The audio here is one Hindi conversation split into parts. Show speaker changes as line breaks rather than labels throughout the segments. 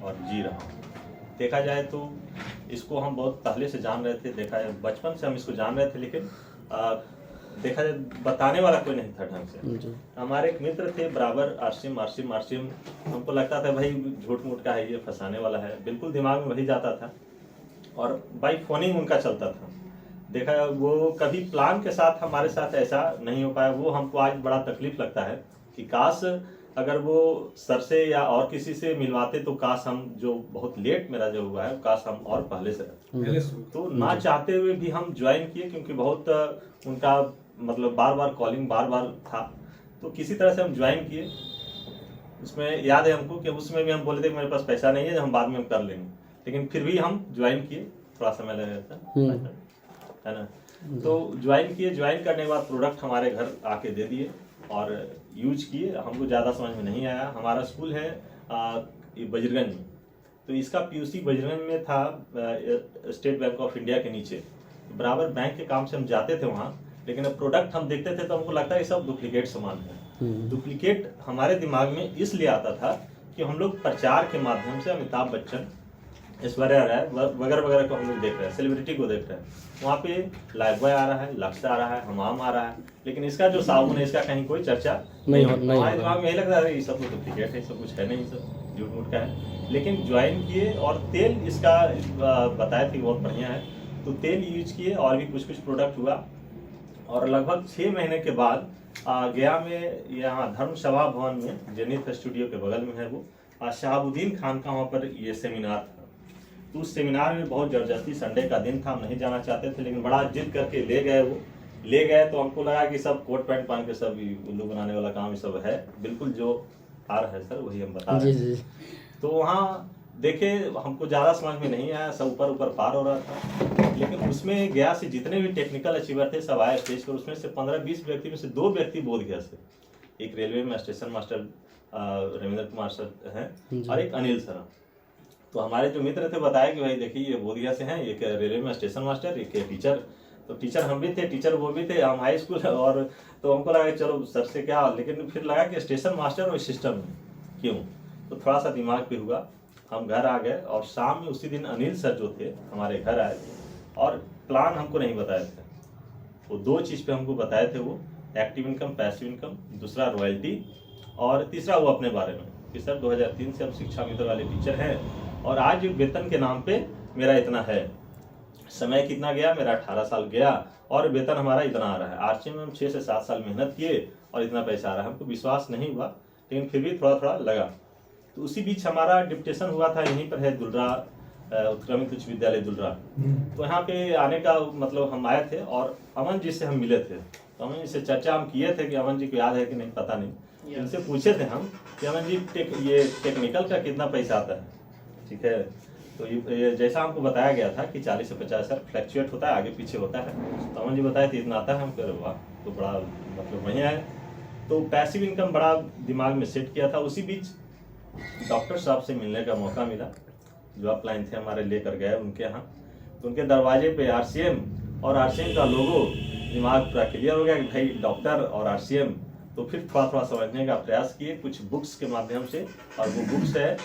और जी रहा हूँ। देखा जाए तो इसको हम बहुत पहले से जान रहे थे, देखा जाए बचपन से हम इसको जान रहे थे, लेकिन देखा जाए बताने वाला कोई नहीं था ढंग से। हमारे एक मित्र थे बराबर, आरसीएम हमको लगता था भाई झूठ मूठ का है, ये फंसाने वाला है, बिल्कुल दिमाग में वही जाता था और बाई फोनिंग उनका चलता था। देखा वो कभी प्लान के साथ हमारे साथ ऐसा नहीं हो पाया। वो हमको आज बड़ा तकलीफ लगता है कि काश अगर वो सर से या और किसी से मिलवाते तो काश हम, जो बहुत लेट मेरा जो हुआ है, काश हम और पहले से तो ना चाहते हुए भी हम ज्वाइन किए, क्योंकि बहुत उनका मतलब बार बार कॉलिंग बार बार था, तो किसी तरह से हम ज्वाइन किए। उसमें याद है हमको कि उसमें भी हम बोले थे कि मेरे पास पैसा नहीं है, हम बाद में हम कर लेंगे, लेकिन फिर भी हम ज्वाइन किए, थोड़ा समय लगा था, है ना। तो ज्वाइन किए, ज्वाइन करने के बाद प्रोडक्ट हमारे घर आके दे दिए और यूज किए। हमको ज़्यादा समझ में नहीं आया। हमारा स्कूल है बजरगंज में, तो इसका पीयूसी बजरगंज में था, स्टेट बैंक ऑफ इंडिया के नीचे। बराबर बैंक के काम से हम जाते थे वहाँ, लेकिन अब प्रोडक्ट हम देखते थे तो हमको लगता है ये सब डुप्लीकेट सामान है। डुप्लीकेट हमारे दिमाग में इसलिए आता था कि हम लोग प्रचार के माध्यम से अमिताभ बच्चन, ऐश्वर्या राय वगैरह वगैरह को हम लोग देख रहे हैं, सेलिब्रिटी को देख रहे हैं। वहाँ पे लाइफ बॉय आ रहा है, लक्ष्य आ रहा है, हमाम आ रहा है, लेकिन इसका जो साबुन है इसका कहीं कोई चर्चा नहीं। हमारे दिमाग में यही लगता है ये सब तो डुप्लीकेट है, सब कुछ है नहीं, सब झूठ मूठ का है। लेकिन ज्वाइन किए और तेल इसका बताए थे बहुत बढ़िया है, तो तेल यूज किए और भी कुछ कुछ प्रोडक्ट हुआ। और लगभग 6 महीने के बाद गया में, यहाँ धर्म सभा भवन में, जेनिथ स्टूडियो के बगल में है वो, शहाबुद्दीन खान का वहाँ पर ये सेमिनार था। तो उस सेमिनार में बहुत ज़बरदस्ती, संडे का दिन था, हम नहीं जाना चाहते थे, लेकिन बड़ा जिद करके ले गए। वो ले गए तो हमको लगा कि सब कोट पैंट पहन के सब उल्लू बनाने वाला काम ये सब है, बिल्कुल जो आ रहा है सर वही हम बता रहे हैं। तो वहाँ देखे, हमको ज़्यादा समझ में नहीं आया, सब ऊपर ऊपर पार हो रहा था। लेकिन उसमें गया से जितने भी टेक्निकल अचीवर थे सब आए स्टेज पर। उसमें से 15-20 व्यक्ति में से 2 व्यक्ति बोध गया से, एक रेलवे में station master Ravindra Kumar sir हैं और एक अनिल सर। तो हमारे जो मित्र थे बताया कि भाई देखिए ये बोध गया से हैं, एक रेलवे में स्टेशन मास्टर, एक टीचर। तो टीचर हम भी थे, टीचर वो भी थे, हम हाई स्कूल। और तो हमको लगा चलो सर से क्या, लेकिन फिर लगा कि स्टेशन मास्टर और सिस्टम में क्यों, तो थोड़ा सा दिमाग पे हुआ। हम घर आ गए और शाम में उसी दिन अनिल सर जो थे हमारे घर आए और प्लान हमको नहीं बताए थे। वो 2 चीज़ पे हमको बताए थे, वो एक्टिव इनकम, पैसिव इनकम, दूसरा रॉयल्टी, और तीसरा वो अपने बारे में कि सर 2003 से हम शिक्षा मित्र वाले टीचर हैं और आज वेतन के नाम पे मेरा इतना है, समय कितना गया, मेरा 18 साल गया और वेतन हमारा इतना आ रहा है। आरसीएम में हम 6 से 7 साल मेहनत किए और इतना पैसा आ रहा है। हमको विश्वास नहीं हुआ, लेकिन फिर भी थोड़ा थोड़ा लगा। तो उसी बीच हमारा डिप्टेशन हुआ था, यहीं पर है दुलरा, उत्क्रमित उच्च विद्यालय दुलरा। तो यहाँ पे आने का मतलब हम आए थे और अमन जी से हम मिले थे। तो अमन जी से चर्चा हम किए थे कि अमन जी को याद है कि नहीं पता नहीं, इनसे पूछे थे हम कि अमन जी ये टेक्निकल का कितना पैसा आता है, ठीक है। तो ये जैसा हमको बताया गया था कि 40 से 50 हज़ार फ्लैक्चुएट होता है, आगे पीछे होता है। तो अमन जी बताए थे इतना आता है। हम कह रहे वाह, तो बड़ा मतलब बढ़िया है। तो पैसिव इनकम बड़ा दिमाग में सेट किया था। उसी बीच डॉक्टर साहब से मिलने का मौका मिला, जो अपलाइन थे हमारे, लेकर गए उनके यहाँ। तो उनके दरवाजे पे आरसीएम और आरसीएम का लोगो, दिमाग पूरा क्लियर हो गया कि भाई डॉक्टर और आरसीएम। तो फिर थोड़ा थोड़ा समझने का प्रयास किए कुछ बुक्स के माध्यम से, और वो बुक्स है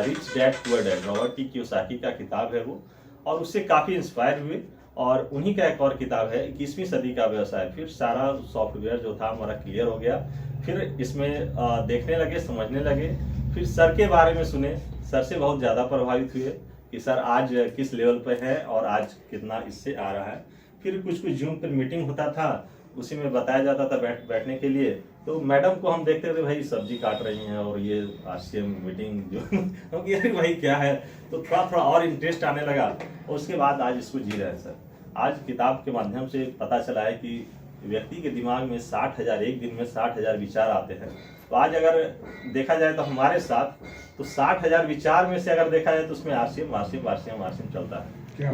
rich dad poor dad, Robert T Kiyosaki का किताब है वो, और उससे काफ़ी इंस्पायर हुए। और उन्हीं का एक और किताब है 21वीं सदी का व्यवसाय। फिर सारा सॉफ्टवेयर जो था हमारा क्लियर हो गया। फिर इसमें देखने लगे, समझने लगे। फिर सर के बारे में सुने, सर से बहुत ज़्यादा प्रभावित हुए कि सर आज किस लेवल पे है और आज कितना इससे आ रहा है। फिर कुछ कुछ जूम पर मीटिंग होता था, उसी में बताया जाता था बैठने के लिए। तो मैडम को हम देखते थे भाई सब्जी काट रही हैं और ये आरसीएम मीटिंग जो हम यार भाई क्या है। तो थोड़ा थोड़ा और इंटरेस्ट आने लगा और उसके बाद आज इसको जी रहे हैं सर। आज किताब के माध्यम से पता चला है कि व्यक्ति के दिमाग में 60,000, एक दिन में 60,000 विचार आते हैं। तो आज अगर देखा जाए तो हमारे साथ तो 60,000 विचार में से अगर देखा जाए तो उसमें आरसीएम चलता है।